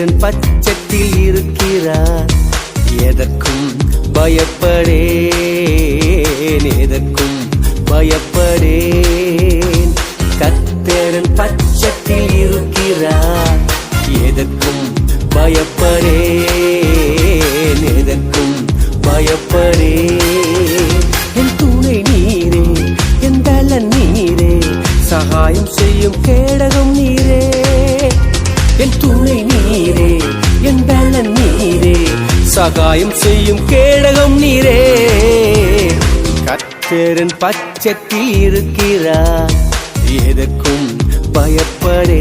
கர்த்தரின் பட்சத்தில் இருக்கிறார். எதற்கும் பயப்படேன், எதற்கும் பயப்படேன். கர்த்தரின் பட்சத்தில் இருக்கிறார். எதற்கும் பயப்படேன், எதற்கும் பயப்படேன். என் துணை நீரே, என் பலன் நீரே, சகாயம் செய்யும் கேடகம் நீரே. என் துணை நீரே, என் பலன் நீரே, சகாயம் செய்யும் கேடகம் நீரே. கர்த்தரின் பட்சத்தில் இருக்கிறார். எதற்கும் பயப்படேன்.